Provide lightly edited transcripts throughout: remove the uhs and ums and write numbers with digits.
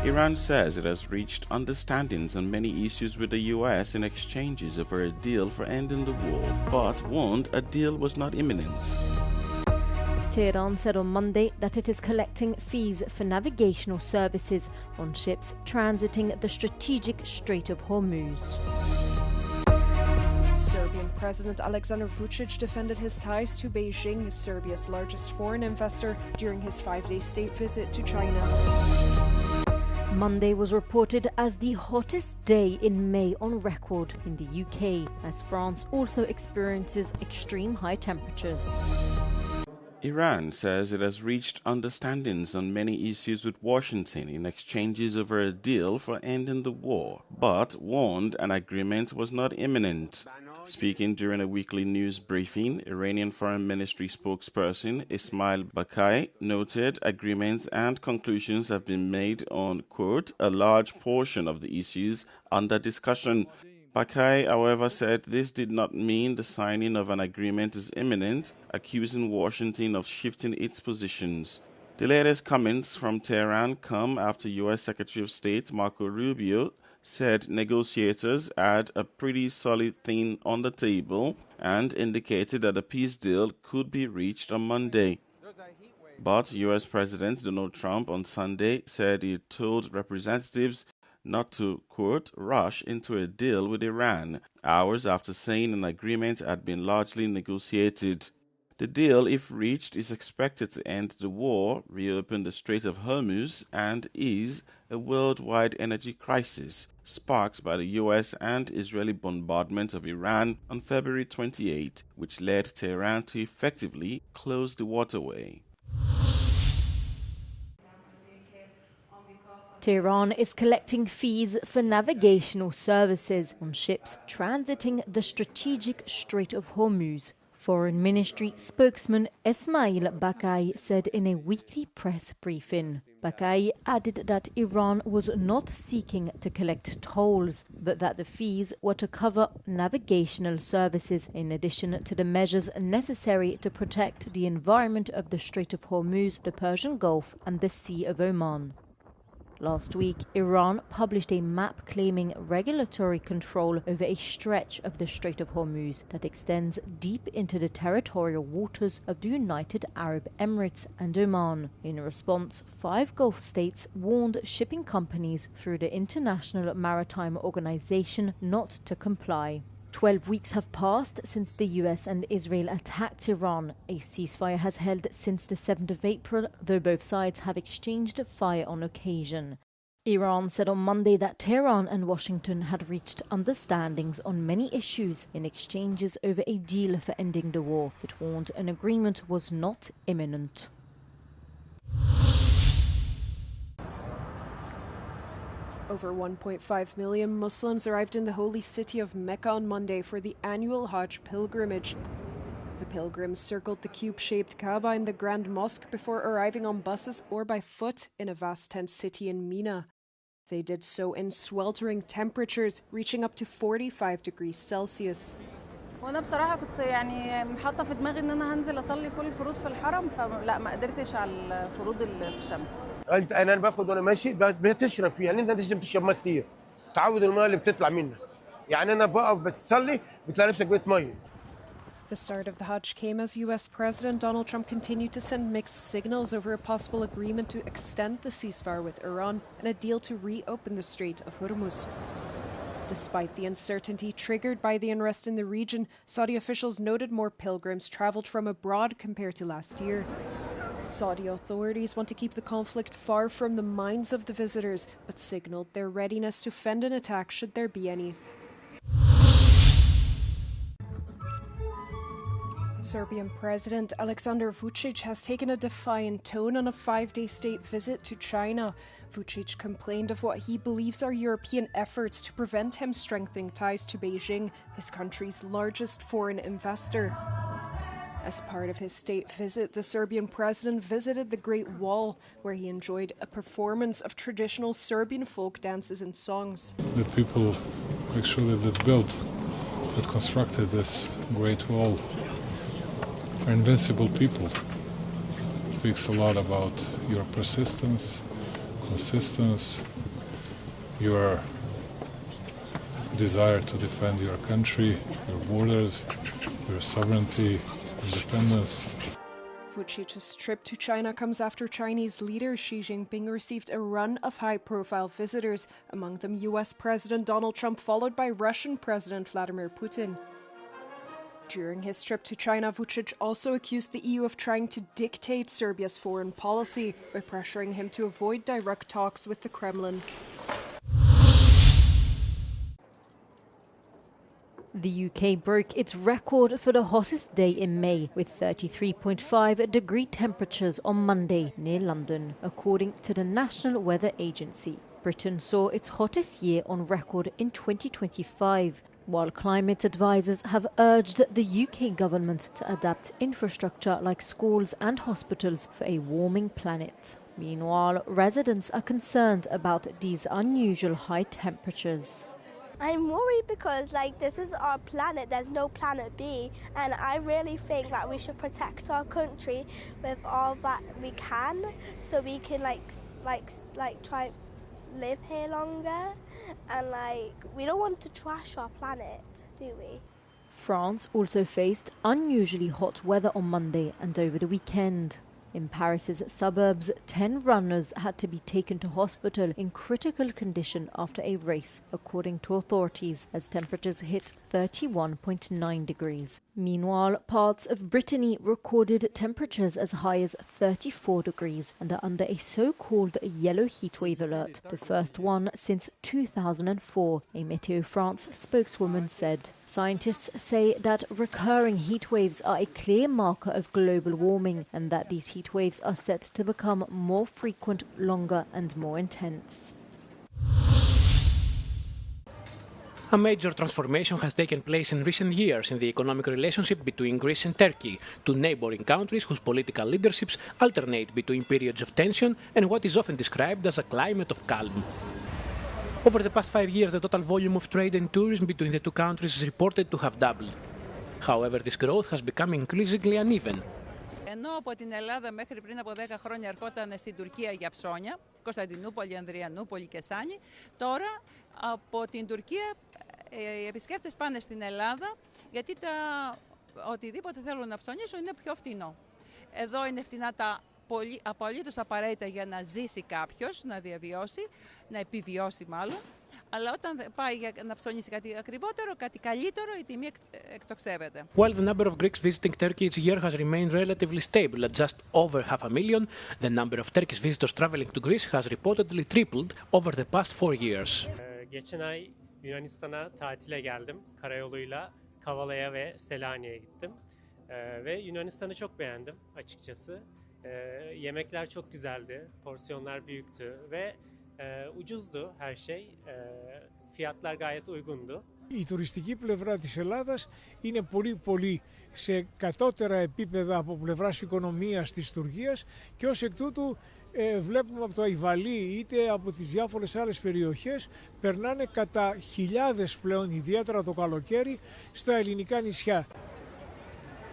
Iran says it has reached understandings on many issues with the US in exchanges over a deal for ending the war, but warned a deal was not imminent. Tehran said on Monday that it is collecting fees for navigational services on ships transiting the strategic Strait of Hormuz. Serbian President Aleksandar Vučić defended his ties to Beijing, Serbia's largest foreign investor, during his 5-day state visit to China. Monday was reported as the hottest day in May on record in the UK, as France also experiences extreme high temperatures. Iran says it has reached understandings on many issues with Washington in exchanges over a deal for ending the war, but warned an agreement was not imminent. Speaking during a weekly news briefing, Iranian Foreign Ministry spokesperson Ismail Baqai noted agreements and conclusions have been made on, quote, a large portion of the issues under discussion. Baqai, however, said this did not mean the signing of an agreement is imminent, accusing Washington of shifting its positions. The latest comments from Tehran come after U.S. Secretary of State Marco Rubio said negotiators had a pretty solid thing on the table and indicated that a peace deal could be reached on Monday. But U.S. President Donald Trump on Sunday said he told representatives not to, quote, rush into a deal with Iran, hours after saying an agreement had been largely negotiated. The deal, if reached, is expected to end the war, reopen the Strait of Hormuz, and ease a worldwide energy crisis sparked by the US and Israeli bombardment of Iran on February 28, which led Tehran to effectively close the waterway. Tehran is collecting fees for navigational services on ships transiting the strategic Strait of Hormuz. Foreign Ministry spokesman Ismail Baqai said in a weekly press briefing. Baqai added that Iran was not seeking to collect tolls, but that the fees were to cover navigational services in addition to the measures necessary to protect the environment of the Strait of Hormuz, the Persian Gulf and the Sea of Oman. Last week, Iran published a map claiming regulatory control over a stretch of the Strait of Hormuz that extends deep into the territorial waters of the United Arab Emirates and Oman. In response, 5 Gulf states warned shipping companies through the International Maritime Organization not to comply. 12 weeks have passed since the US and Israel attacked Iran. A ceasefire has held since the 7th of April, though both sides have exchanged fire on occasion. Iran said on Monday that Tehran and Washington had reached understandings on many issues in exchanges over a deal for ending the war, but warned an agreement was not imminent. Over 1.5 million Muslims arrived in the holy city of Mecca on Monday for the annual Hajj pilgrimage. The pilgrims circled the cube-shaped Kaaba in the Grand Mosque before arriving on buses or by foot in a vast tent city in Mina. They did so in sweltering temperatures, reaching up to 45 degrees Celsius. وانا بصراحه كنت يعني حاطه في دماغي ان انا هنزل اصلي كل الفروض في الحرم فلا ما قدرتش على الفروض اللي في الشمس. انا باخد وانا ماشي بتشرب فيها لان انت لازم تشرب ميه كتير تعود الميه اللي بتطلع منها يعني انا بقف بتصلي بتلاقي نفسك بقيت ميه. The start of the Hajj came as US President Donald Trump continued to send mixed signals over a possible agreement to extend the ceasefire with Iran and a deal to reopen the Strait of Hormuz. Despite the uncertainty triggered by the unrest in the region, Saudi officials noted more pilgrims traveled from abroad compared to last year. Saudi authorities want to keep the conflict far from the minds of the visitors, but signaled their readiness to fend an attack should there be any. Serbian President Aleksandar Vučić has taken a defiant tone on a 5-day state visit to China. Vučić complained of what he believes are European efforts to prevent him strengthening ties to Beijing, his country's largest foreign investor. As part of his state visit, the Serbian president visited the Great Wall, where he enjoyed a performance of traditional Serbian folk dances and songs. The people actually that constructed this Great Wall are invincible people. It speaks a lot about your persistence, consistence, your desire to defend your country, your borders, your sovereignty, independence. Vucic's trip to China comes after Chinese leader Xi Jinping received a run of high-profile visitors, among them US President Donald Trump, followed by Russian President Vladimir Putin. During his trip to China, Vucic also accused the EU of trying to dictate Serbia's foreign policy by pressuring him to avoid direct talks with the Kremlin. The UK broke its record for the hottest day in May, with 33.5-degree temperatures on Monday near London, according to the National Weather Agency. Britain saw its hottest year on record in 2025, while climate advisors have urged the UK government to adapt infrastructure like schools and hospitals for a warming planet. Meanwhile, residents are concerned about these unusual high temperatures. I'm worried because this is our planet, there's no planet B, and I really think that we should protect our country with all that we can, so we can try live here longer, and we don't want to trash our planet, do we? France also faced unusually hot weather on Monday and over the weekend. In Paris's suburbs, 10 runners had to be taken to hospital in critical condition after a race, according to authorities, as temperatures hit 31.9 degrees. Meanwhile, parts of Brittany recorded temperatures as high as 34 degrees and are under a so-called yellow heatwave alert, the first one since 2004, a Météo France spokeswoman said. Scientists say that recurring heat waves are a clear marker of global warming and that these heat waves are set to become more frequent, longer and more intense. A major transformation has taken place in recent years in the economic relationship between Greece and Turkey, two neighboring countries whose political leaderships alternate between periods of tension and what is often described as a climate of calm. Over the past 5 years, the total volume of trade and tourism between the two countries is reported to have doubled. However, this growth has become increasingly uneven. Ενώ από την Ελλάδα μέχρι πριν από 10 χρόνια ερχόταν στην Τουρκία για ψώνια, Κωνσταντινούπολη, Ανδριανούπολη και Σάνι, τώρα από την Τουρκία οι επισκέπτες πάνε στην Ελλάδα γιατί οτιδήποτε θέλουν να ψωνίσουν είναι πιο φτηνό. Εδώ είναι φτηνά τα απολύτως απαραίτητα για να ζήσει κάποιος, να διαβιώσει, να επιβιώσει μάλλον. Αλλά όταν πάει να ψωνίσει κάτι ακριβότερο, κάτι καλύτερο, η τιμή εκτοξεύεται. While the number of Greeks visiting Turkey each year has remained relatively stable at just over 500,000, the number of Turkish visitors traveling to Greece has reportedly tripled over the past 4 years. Geçen ay Yunanistan'a tatile geldim. Karayoluyla Kavala'ya ve Selanik'e gittim. Ve Yunanistan'ı çok beğendim açıkçası. Yemekler çok güzeldi, porsiyonlar büyüktü ve ucuzdu her şey. Fiyatlar gayet uygundu. Η τουριστική πλευρά της Ελλάδας είναι πολύ σε κατώτερα επίπεδα από πλευράς οικονομίας της Τουρκίας και ως εκ τούτου βλέπουμε από το Αϊβαλί είτε από τις διάφορες άλλες περιοχές περνάνε κατά χιλιάδες πλέον, ιδιαίτερα το καλοκαίρι, στα ελληνικά νησιά.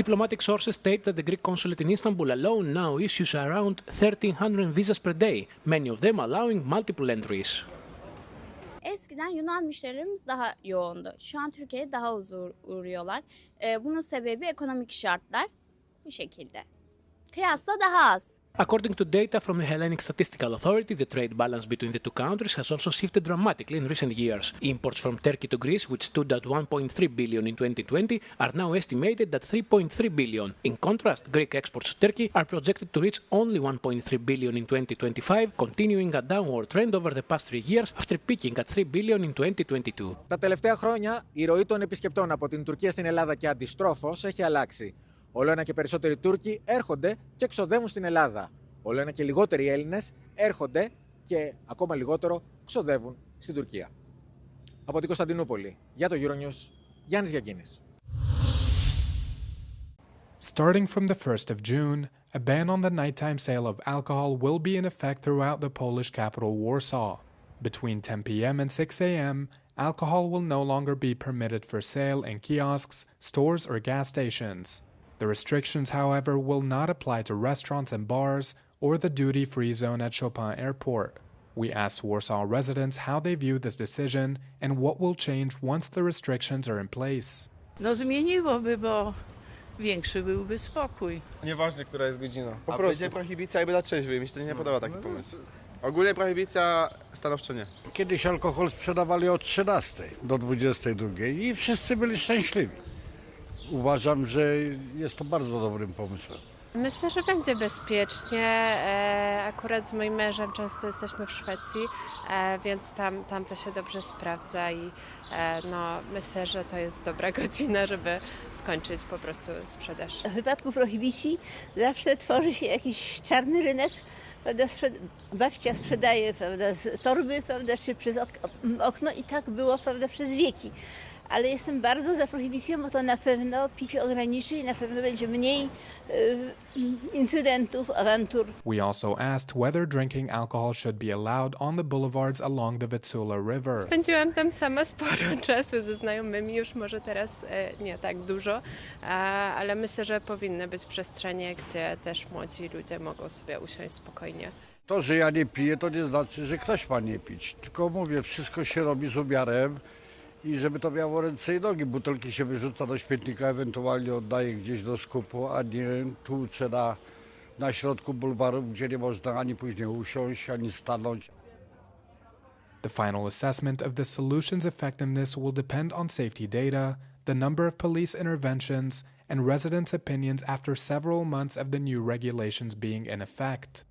Diplomatic sources state that the Greek consulate in Istanbul alone now issues around 1,300 visas per day, many of them allowing multiple entries. Eskiden Yunan müşterilerimiz daha yoğundu. Şu an Türkiye'ye daha az uğruyorlar. Bunun sebebi ekonomik şartlar bu şekilde. Kıyasla daha az. According to data from the Hellenic Statistical Authority, the trade balance between the two countries has also shifted dramatically in recent years. Imports from Turkey to Greece, which stood at 1.3 billion in 2020, are now estimated at 3.3 billion. In contrast, Greek exports to Turkey are projected to reach only 1.3 billion in 2025, continuing a downward trend over the past 3 years after peaking at 3 billion in 2022. Τα τελευταία χρόνια, η ροή των επισκεπτών από την Τουρκία στην Ελλάδα και αντιστρόφως έχει αλλάξει. Όλο ένα και περισσότεροι Τούρκοι έρχονται και ξοδεύουν στην Ελλάδα. Όλο ένα και λιγότεροι Έλληνες έρχονται και ακόμα λιγότερο ξοδεύουν στην Τουρκία. Από την Κωνσταντινούπολη, για το Euronews, Γιάννης Γιαγκίνης. Starting from the 1st of June, a ban on the nighttime sale of alcohol will be in effect throughout the Polish capital Warsaw. Between 10 p.m. and 6 a.m., alcohol will no longer be permitted for sale in kiosks, stores, or gas stations. The restrictions, however, will not apply to restaurants and bars or the duty-free zone at Chopin Airport. We asked Warsaw residents how they view this decision and what will change once the restrictions are in place. No zmieniłoby, bo większy byłby spokój. Nieważne, która jest godzina. Po prostu. Będzie prohibicja jakby dla trzeźwych. Mi się to nie podoba taki pomysł. Ogólnie prohibicja stanowczo nie. Kiedyś alkohol sprzedawali od 13 do 22 i wszyscy byli szczęśliwi. Uważam, że jest to bardzo dobrym pomysłem. Myślę, że będzie bezpiecznie. Akurat z moim mężem często jesteśmy w Szwecji, więc tam to się dobrze sprawdza i myślę, że to jest dobra godzina, żeby skończyć po prostu sprzedaż. W wypadku prohibicji zawsze tworzy się jakiś czarny rynek. Prawda, babcia sprzedaje, prawda, z torby, prawda, czy przez okno i tak było, prawda, przez wieki. Ale jestem bardzo za prohibicją, bo to na pewno picie ograniczy i na pewno będzie mniej incydentów, awantur. We also asked whether drinking alcohol should be allowed on the boulevards along the Vitsula River. Spędziłam tam sama sporo czasu ze znajomymi, już może teraz nie tak dużo, ale myślę, że powinny być przestrzenie, gdzie też młodzi ludzie mogą sobie usiąść spokojnie. To, że ja nie piję, to nie znaczy, że ktoś ma nie pić. Tylko mówię, wszystko się robi z umiarem i żeby to miało ręce i nogi. Butelki się wyrzuca do śmietnika, ewentualnie oddaje gdzieś do skupu, a nie tłucze na środku bulwaru, gdzie nie można ani później usiąść, ani stanąć. The final assessment of the solution's effectiveness will depend on safety data, the number of police interventions, and residents' opinions after several months of the new regulations being in effect.